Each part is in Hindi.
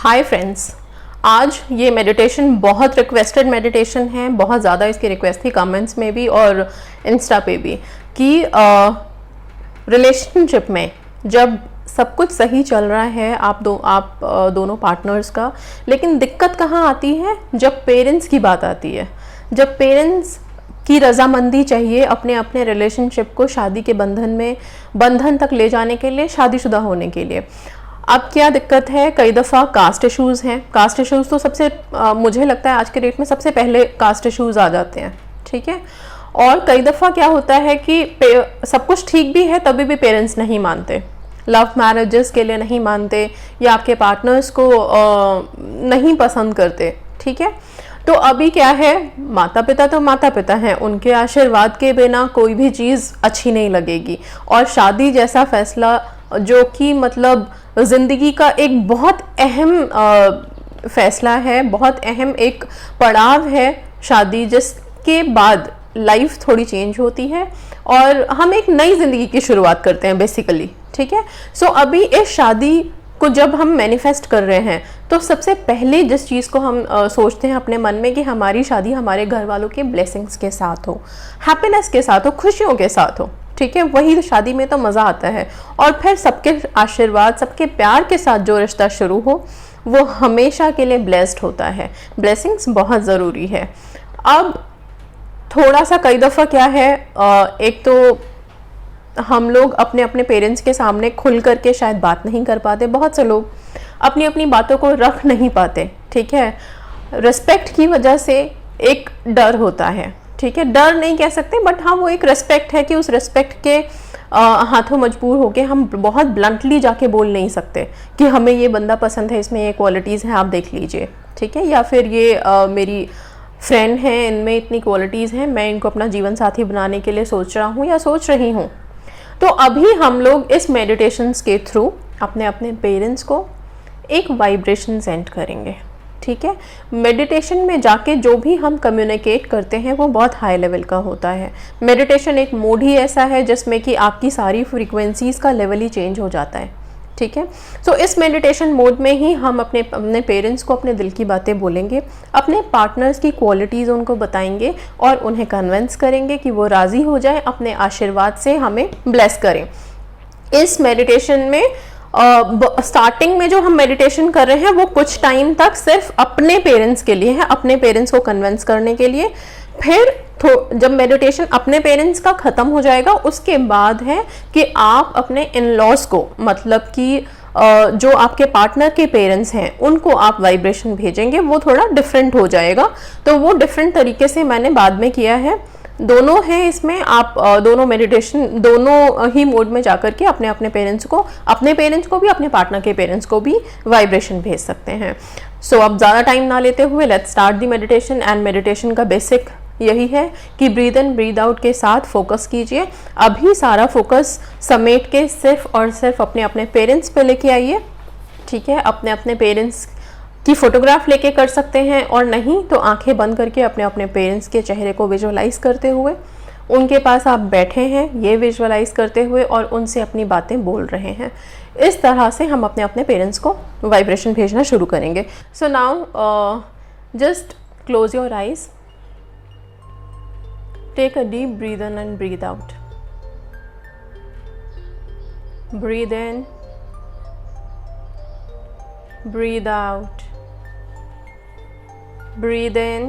हाय फ्रेंड्स, आज ये मेडिटेशन बहुत रिक्वेस्टेड मेडिटेशन है। बहुत ज़्यादा इसकी रिक्वेस्ट थी कमेंट्स में भी और इंस्टा पे भी कि रिलेशनशिप में जब सब कुछ सही चल रहा है आप दोनों पार्टनर्स का, लेकिन दिक्कत कहाँ आती है? जब पेरेंट्स की बात आती है। जब पेरेंट्स की रजामंदी चाहिए अपने अपने रिलेशनशिप को शादी के बंधन तक ले जाने के लिए, शादीशुदा होने के लिए। अब क्या दिक्कत है? कई दफ़ा कास्ट इश्यूज़ हैं। कास्ट इश्यूज़ तो मुझे लगता है आज के डेट में सबसे पहले कास्ट इश्यूज़ आ जाते हैं, ठीक है। और कई दफ़ा क्या होता है कि सब कुछ ठीक भी है तभी भी पेरेंट्स नहीं मानते, लव मैरिजेस के लिए नहीं मानते या आपके पार्टनर्स को नहीं पसंद करते, ठीक है। तो अभी क्या है, माता पिता तो माता पिता हैं, उनके आशीर्वाद के बिना कोई भी चीज़ अच्छी नहीं लगेगी। और शादी जैसा फैसला जो कि मतलब ज़िंदगी का एक बहुत अहम फैसला है, बहुत अहम एक पड़ाव है शादी, जिसके बाद लाइफ थोड़ी चेंज होती है और हम एक नई ज़िंदगी की शुरुआत करते हैं बेसिकली, ठीक है। सो अभी इस शादी को जब हम मैनिफेस्ट कर रहे हैं तो सबसे पहले जिस चीज़ को हम सोचते हैं अपने मन में कि हमारी शादी हमारे घर वालों के ब्लेसिंग्स के साथ हो, हैप्पीनेस के साथ हो, खुशियों के साथ हो, ठीक है। वही शादी में तो मज़ा आता है। और फिर सबके आशीर्वाद, सबके प्यार के साथ जो रिश्ता शुरू हो वो हमेशा के लिए ब्लेस्ड होता है। ब्लेसिंग्स बहुत ज़रूरी है। अब थोड़ा सा कई दफ़ा क्या है, एक तो हम लोग अपने अपने पेरेंट्स के सामने खुल करके शायद बात नहीं कर पाते। बहुत से लोग अपनी अपनी बातों को रख नहीं पाते, ठीक है। रिस्पेक्ट की वजह से एक डर होता है, ठीक है। डर नहीं कह सकते, बट हाँ वो एक रिस्पेक्ट है कि उस रिस्पेक्ट के हाथों मजबूर होके हम बहुत ब्लंटली जाके बोल नहीं सकते कि हमें ये बंदा पसंद है, इसमें ये क्वालिटीज़ हैं, आप देख लीजिए, ठीक है। या फिर ये मेरी फ्रेंड है, इनमें इतनी क्वालिटीज़ हैं, मैं इनको अपना जीवन साथी बनाने के लिए सोच रहा हूँ या सोच रही हूँ। तो अभी हम लोग इस मेडिटेशंस के थ्रू अपने अपने पेरेंट्स को एक वाइब्रेशन सेंड करेंगे, ठीक है। मेडिटेशन में जाके जो भी हम कम्युनिकेट करते हैं वो बहुत हाई लेवल का होता है। मेडिटेशन एक मोड ही ऐसा है जिसमें कि आपकी सारी फ्रीक्वेंसीज़ का लेवल ही चेंज हो जाता है, ठीक है। सो इस मेडिटेशन मोड में ही हम अपने पेरेंट्स को अपने दिल की बातें बोलेंगे, अपने पार्टनर्स की क्वालिटीज़ उनको बताएंगे और उन्हें कन्विंस करेंगे कि वो राज़ी हो जाए, अपने आशीर्वाद से हमें ब्लेस करें। इस मेडिटेशन में स्टार्टिंग में जो हम मेडिटेशन कर रहे हैं वो कुछ टाइम तक सिर्फ अपने पेरेंट्स के लिए है, अपने पेरेंट्स को कन्विंस करने के लिए। फिर जब मेडिटेशन अपने पेरेंट्स का ख़त्म हो जाएगा उसके बाद है कि आप अपने इन लॉज को, मतलब कि जो आपके पार्टनर के पेरेंट्स हैं उनको आप वाइब्रेशन भेजेंगे। वो थोड़ा डिफरेंट हो जाएगा, तो वो डिफरेंट तरीके से मैंने बाद में किया है। दोनों हैं इसमें, आप दोनों मेडिटेशन दोनों ही मोड में जाकर के अपने अपने पेरेंट्स को भी अपने पार्टनर के पेरेंट्स को भी वाइब्रेशन भेज सकते हैं। सो अब ज़्यादा टाइम ना लेते हुए let's start the meditation. And meditation का बेसिक यही है कि ब्रीद इन ब्रीद आउट के साथ फोकस कीजिए। अभी सारा फोकस समेट के सिर्फ और सिर्फ अपने अपने पेरेंट्स पे लेके आइए, ठीक है। अपने अपने पेरेंट्स की फ़ोटोग्राफ लेके कर सकते हैं, और नहीं तो आंखें बंद करके अपने अपने पेरेंट्स के चेहरे को विजुअलाइज करते हुए उनके पास आप बैठे हैं ये विजुअलाइज करते हुए और उनसे अपनी बातें बोल रहे हैं। इस तरह से हम अपने अपने पेरेंट्स को वाइब्रेशन भेजना शुरू करेंगे। So now just close your eyes, take a deep breathe in and breathe out. Breathe in, breathe out. Breathe in,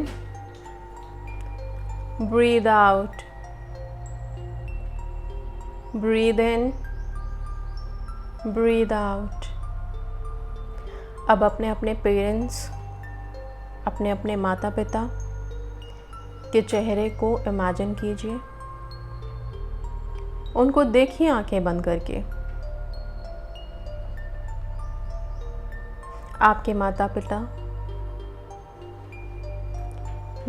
breathe out. Breathe in, breathe out. अब अपने अपने पेरेंट्स, अपने अपने माता पिता के चेहरे को इमेजिन कीजिए, उनको देखिए आंखें बंद करके। आपके माता पिता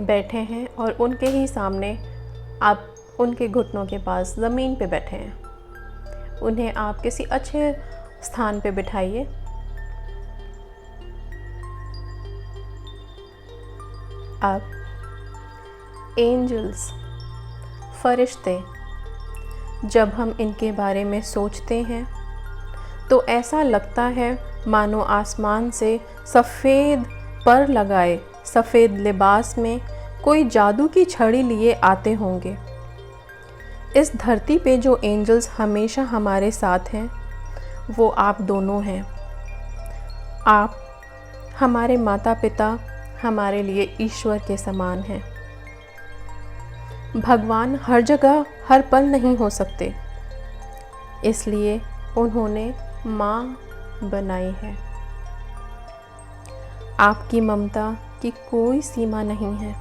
बैठे हैं और उनके ही सामने आप उनके घुटनों के पास ज़मीन पे बैठे हैं। उन्हें आप किसी अच्छे स्थान पे बिठाइए। आप एंजल्स, फरिश्ते, जब हम इनके बारे में सोचते हैं तो ऐसा लगता है मानो आसमान से सफ़ेद पर लगाए सफ़ेद लिबास में कोई जादू की छड़ी लिए आते होंगे। इस धरती पे जो एंजल्स हमेशा हमारे साथ हैं वो आप दोनों हैं। आप हमारे माता पिता, हमारे लिए ईश्वर के समान हैं। भगवान हर जगह हर पल नहीं हो सकते, इसलिए उन्होंने माँ बनाई है। आपकी ममता की कोई सीमा नहीं है।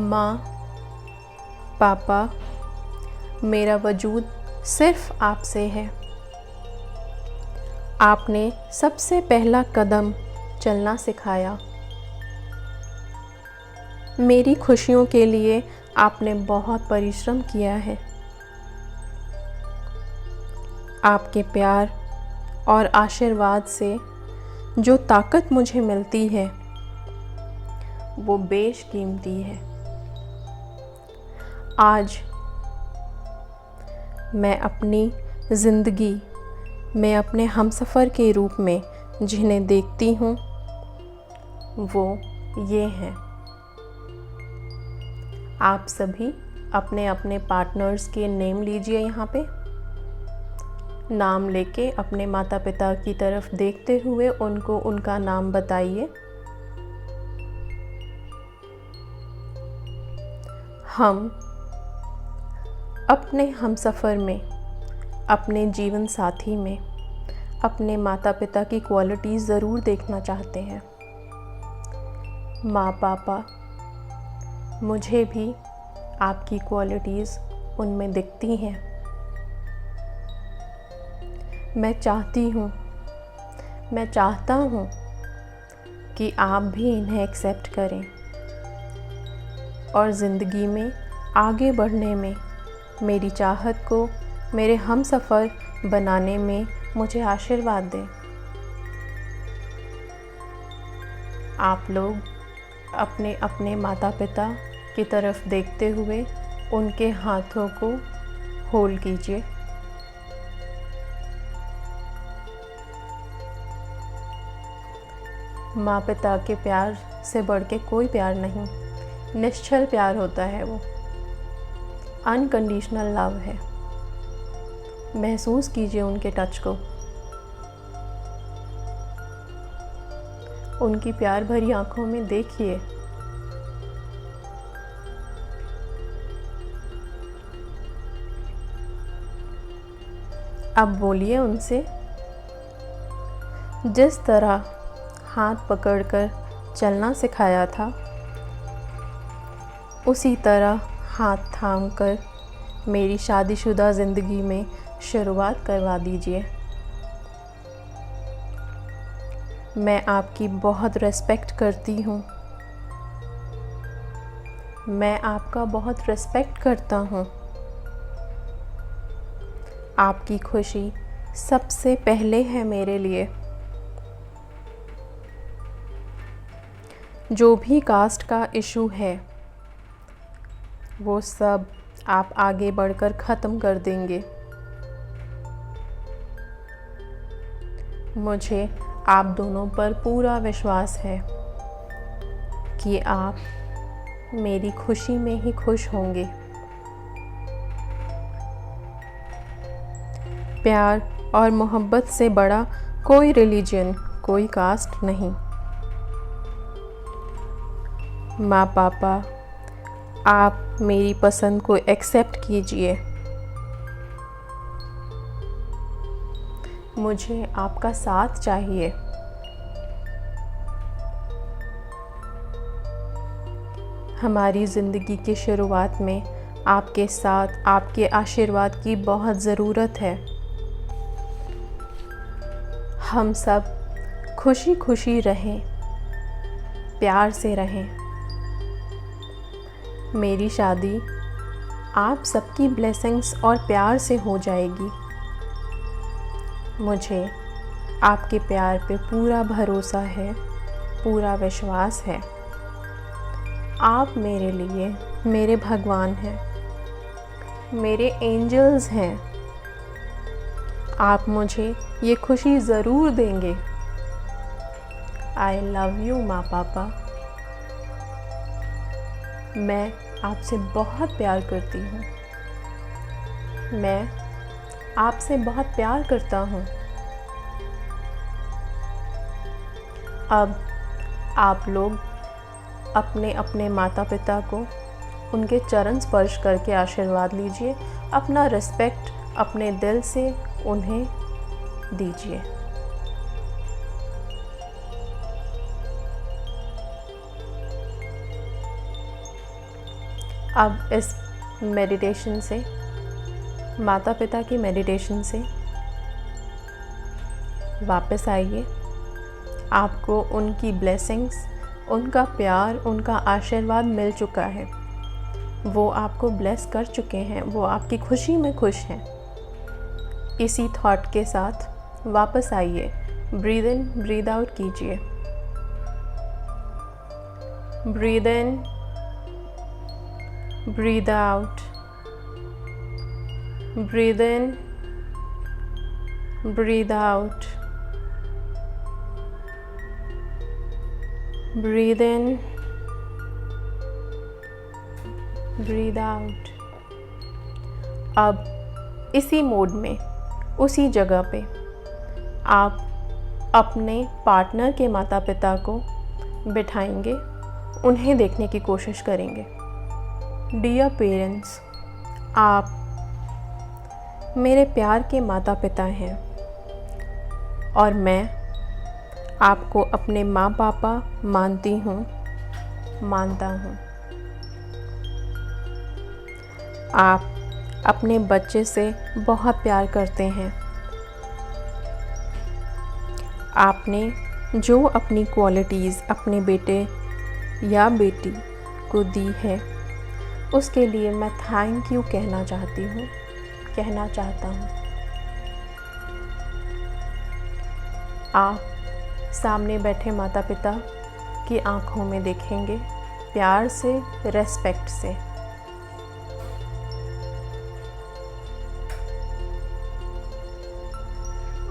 माँ, पापा, मेरा वजूद सिर्फ आपसे है। आपने सबसे पहला कदम चलना सिखाया। मेरी खुशियों के लिए आपने बहुत परिश्रम किया है। आपके प्यार और आशीर्वाद से जो ताकत मुझे मिलती है वो बेशकीमती है। आज मैं अपनी ज़िंदगी में अपने हमसफ़र के रूप में जिन्हें देखती हूँ वो ये हैं। आप सभी अपने अपने पार्टनर्स के नेम लीजिए। यहाँ पे नाम लेके अपने माता पिता की तरफ देखते हुए उनको उनका नाम बताइए। हम अपने हमसफ़र में, अपने जीवन साथी में अपने माता पिता की क्वालिटीज़ ज़रूर देखना चाहते हैं। माँ पापा, मुझे भी आपकी क्वालिटीज़ उनमें दिखती हैं। मैं चाहता हूँ कि आप भी इन्हें एक्सेप्ट करें और ज़िंदगी में आगे बढ़ने में मेरी चाहत को मेरे हमसफ़र बनाने में मुझे आशीर्वाद दें। आप लोग अपने अपने माता पिता की तरफ देखते हुए उनके हाथों को होल्ड कीजिए। माँ पिता के प्यार से बढ़ के कोई प्यार नहीं, निश्चल प्यार होता है, वो अनकंडीशनल लव है। महसूस कीजिए उनके टच को, उनकी प्यार भरी आंखों में देखिए। अब बोलिए उनसे, जिस तरह हाथ पकड़कर चलना सिखाया था उसी तरह हाथ थामकर मेरी शादीशुदा ज़िंदगी में शुरुआत करवा दीजिए। मैं आपकी बहुत रिस्पेक्ट करती हूँ। मैं आपका बहुत रिस्पेक्ट करता हूँ। आपकी खुशी सबसे पहले है मेरे लिए। जो भी कास्ट का इशू है वो सब आप आगे बढ़कर ख़त्म कर देंगे। मुझे आप दोनों पर पूरा विश्वास है कि आप मेरी खुशी में ही खुश होंगे। प्यार और मोहब्बत से बड़ा कोई रिलीजन, कोई कास्ट नहीं। माँ पापा, आप मेरी पसंद को एक्सेप्ट कीजिए। मुझे आपका साथ चाहिए। हमारी ज़िंदगी की शुरुआत में आपके साथ, आपके आशीर्वाद की बहुत ज़रूरत है। हम सब खुशी खुशी रहें, प्यार से रहें। मेरी शादी आप सबकी ब्लेसिंग्स और प्यार से हो जाएगी। मुझे आपके प्यार पे पूरा भरोसा है, पूरा विश्वास है। आप मेरे लिए मेरे भगवान हैं, मेरे एंजल्स हैं। आप मुझे ये खुशी ज़रूर देंगे। आई लव यू माँ पापा। मैं आपसे बहुत प्यार करती हूँ। मैं आपसे बहुत प्यार करता हूँ। अब आप लोग अपने अपने माता पिता को उनके चरण स्पर्श करके आशीर्वाद लीजिए। अपना रिस्पेक्ट अपने दिल से उन्हें दीजिए। अब इस मेडिटेशन से, माता पिता की मेडिटेशन से वापस आइए। आपको उनकी ब्लेसिंग्स, उनका प्यार, उनका आशीर्वाद मिल चुका है। वो आपको ब्लेस कर चुके हैं, वो आपकी खुशी में खुश हैं। इसी थॉट के साथ वापस आइए। ब्रीद इन, ब्रीद आउट कीजिए। Breathe in, breathe out, breathe in, breathe out, breathe in, breathe out. अब इसी मोड में, उसी जगह पे आप अपने पार्टनर के माता पिता को बिठाएंगे, उन्हें देखने की कोशिश करेंगे। डियर पेरेंट्स, आप मेरे प्यार के माता पिता हैं और मैं आपको अपने माँ पापा मानती हूँ, मानता हूँ। आप अपने बच्चे से बहुत प्यार करते हैं। आपने जो अपनी क्वालिटीज़ अपने बेटे या बेटी को दी है, उसके लिए मैं थैंक यू कहना चाहता हूँ। आप सामने बैठे माता पिता की आंखों में देखेंगे, प्यार से, रेस्पेक्ट से।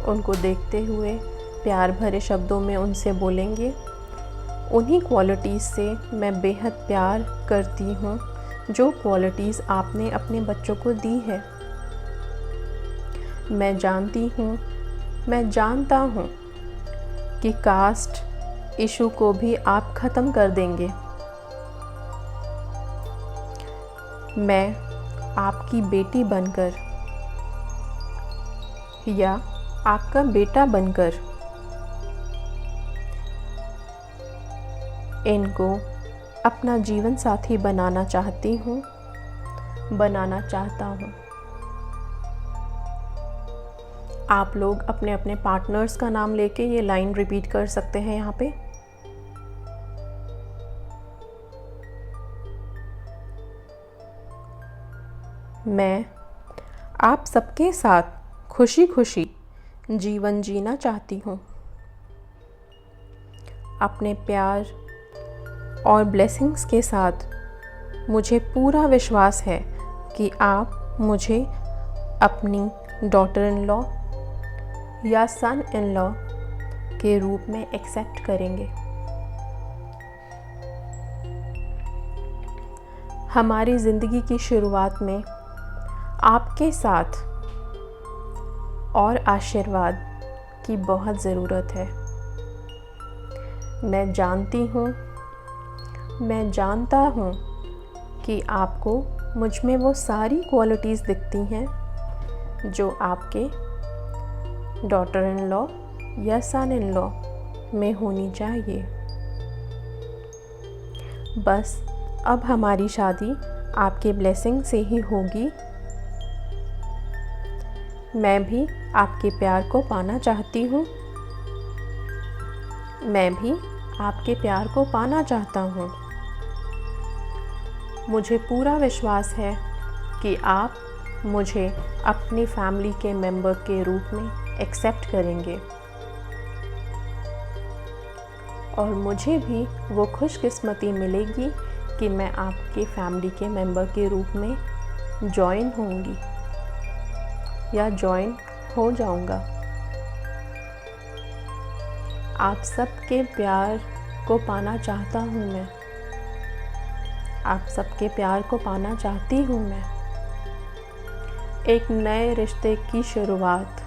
उनको देखते हुए प्यार भरे शब्दों में उनसे बोलेंगे, उन्हीं क्वालिटीज़ से मैं बेहद प्यार करती हूँ जो क्वालिटीज़ आपने अपने बच्चों को दी है। मैं जानता हूँ कि कास्ट इशू को भी आप ख़त्म कर देंगे। मैं आपकी बेटी बनकर या आपका बेटा बनकर इनको अपना जीवन साथी बनाना चाहता हूँ। आप लोग अपने अपने पार्टनर्स का नाम लेके ये लाइन रिपीट कर सकते हैं यहाँ पे। मैं आप सबके साथ खुशी खुशी जीवन जीना चाहती हूँ। अपने प्यार और ब्लेसिंग्स के साथ मुझे पूरा विश्वास है कि आप मुझे अपनी डॉटर इन लॉ या सन इन लॉ के रूप में एक्सेप्ट करेंगे। हमारी ज़िंदगी की शुरुआत में आपके साथ और आशीर्वाद की बहुत ज़रूरत है। मैं जानता हूँ कि आपको मुझ में वो सारी क्वालिटीज़ दिखती हैं जो आपके डॉटर इन लॉ या सन इन लॉ में होनी चाहिए। बस अब हमारी शादी आपके ब्लेसिंग से ही होगी। मैं भी आपके प्यार को पाना चाहती हूँ। मैं भी आपके प्यार को पाना चाहता हूँ। मुझे पूरा विश्वास है कि आप मुझे अपनी फैमिली के मेंबर के रूप में एक्सेप्ट करेंगे और मुझे भी वो खुशकिस्मती मिलेगी कि मैं आपके फैमिली के मेंबर के रूप में जॉइन होंगी या जॉइन हो जाऊंगा। आप सबके प्यार को पाना चाहता हूँ मैं, आप सबके प्यार को पाना चाहती हूँ मैं। एक नए रिश्ते की शुरुआत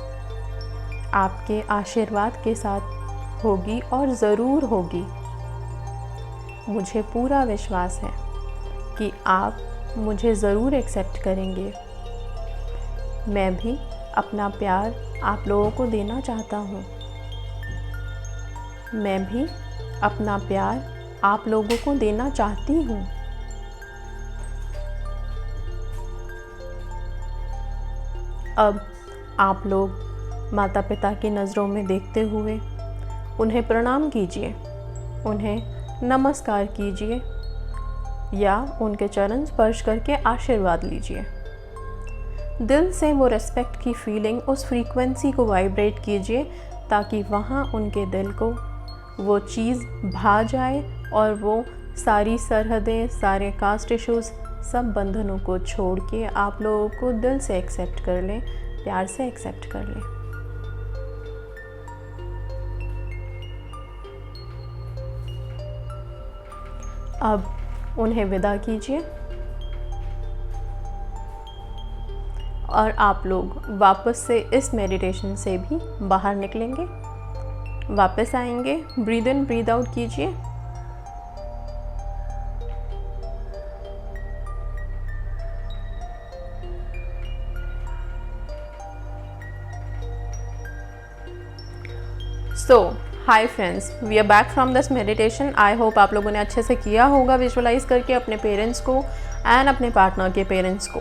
आपके आशीर्वाद के साथ होगी और ज़रूर होगी। मुझे पूरा विश्वास है कि आप मुझे ज़रूर एक्सेप्ट करेंगे। मैं भी अपना प्यार आप लोगों को देना चाहता हूँ। मैं भी अपना प्यार आप लोगों को देना चाहती हूँ। अब आप लोग माता पिता की नज़रों में देखते हुए उन्हें प्रणाम कीजिए, उन्हें नमस्कार कीजिए या उनके चरण स्पर्श करके आशीर्वाद लीजिए। दिल से वो रिस्पेक्ट की फीलिंग, उस फ्रीक्वेंसी को वाइब्रेट कीजिए ताकि वहाँ उनके दिल को वो चीज़ भा जाए और वो सारी सरहदें, सारे कास्ट इश्यूज़, सब बंधनों को छोड़ के आप लोगों को दिल से एक्सेप्ट कर लें, प्यार से एक्सेप्ट कर लें। अब उन्हें विदा कीजिए और आप लोग वापस से इस मेडिटेशन से भी बाहर निकलेंगे, वापस आएंगे। ब्रीद इन ब्रीद आउट कीजिए। So hi friends, we are back from this meditation. I hope आप लोगों ने अच्छे से किया होगा विजुअलाइज करके अपने पेरेंट्स को एंड अपने पार्टनर के पेरेंट्स को।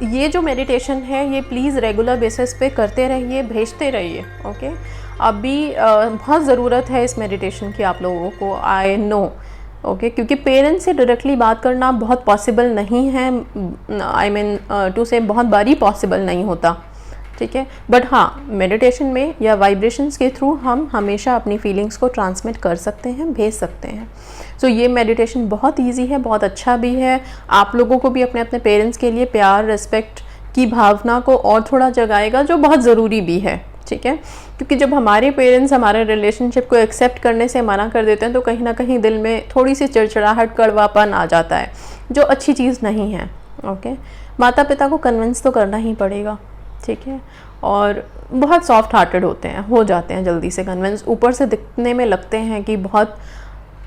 ये जो मेडिटेशन है ये प्लीज़ रेगुलर बेसिस पे करते रहिए, भेजते रहिए। ओके अभी बहुत ज़रूरत है इस मेडिटेशन की आप लोगों को, आई नो। ओके क्योंकि पेरेंट्स से डायरेक्टली बात करना बहुत पॉसिबल नहीं है, आई मीन टू से बहुत बारी पॉसिबल नहीं होता, ठीक है। बट हाँ, मेडिटेशन में या वाइब्रेशंस के थ्रू हम हमेशा अपनी फीलिंग्स को ट्रांसमिट कर सकते हैं, भेज सकते हैं। ये मेडिटेशन बहुत इजी है, बहुत अच्छा भी है। आप लोगों को भी अपने अपने पेरेंट्स के लिए प्यार, रिस्पेक्ट की भावना को और थोड़ा जगाएगा, जो बहुत ज़रूरी भी है, ठीक है। क्योंकि जब हमारे पेरेंट्स हमारे रिलेशनशिप को एक्सेप्ट करने से मना कर देते हैं तो कहीं ना कहीं दिल में थोड़ी सी चिड़चिड़ाहट, कड़वापन आ जाता है, जो अच्छी चीज़ नहीं है। ओके माता पिता को कन्विंस तो करना ही पड़ेगा, ठीक है। और बहुत सॉफ्ट हार्टेड होते हैं, हो जाते हैं जल्दी से कन्विंस। ऊपर से दिखने में लगते हैं कि बहुत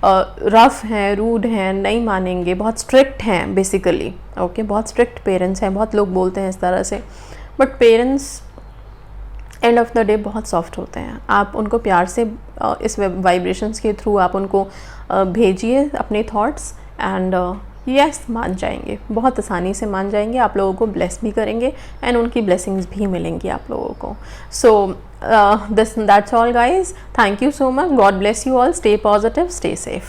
रफ़ हैं, रूड हैं, नहीं मानेंगे, बहुत स्ट्रिक्ट हैं बेसिकली। ओके बहुत स्ट्रिक्ट पेरेंट्स हैं, बहुत लोग बोलते हैं इस तरह से। But parents end of the day बहुत सॉफ्ट होते हैं। आप उनको प्यार से इस वाइब्रेशंस के थ्रू आप उनको भेजिए अपने थॉट्स एंड यस मान जाएंगे, बहुत आसानी से मान जाएंगे। आप लोगों को ब्लेस भी करेंगे एंड उनकी ब्लेसिंग्स भी मिलेंगी आप लोगों को। That's all guys, thank you so much, God bless you all, stay positive, stay safe.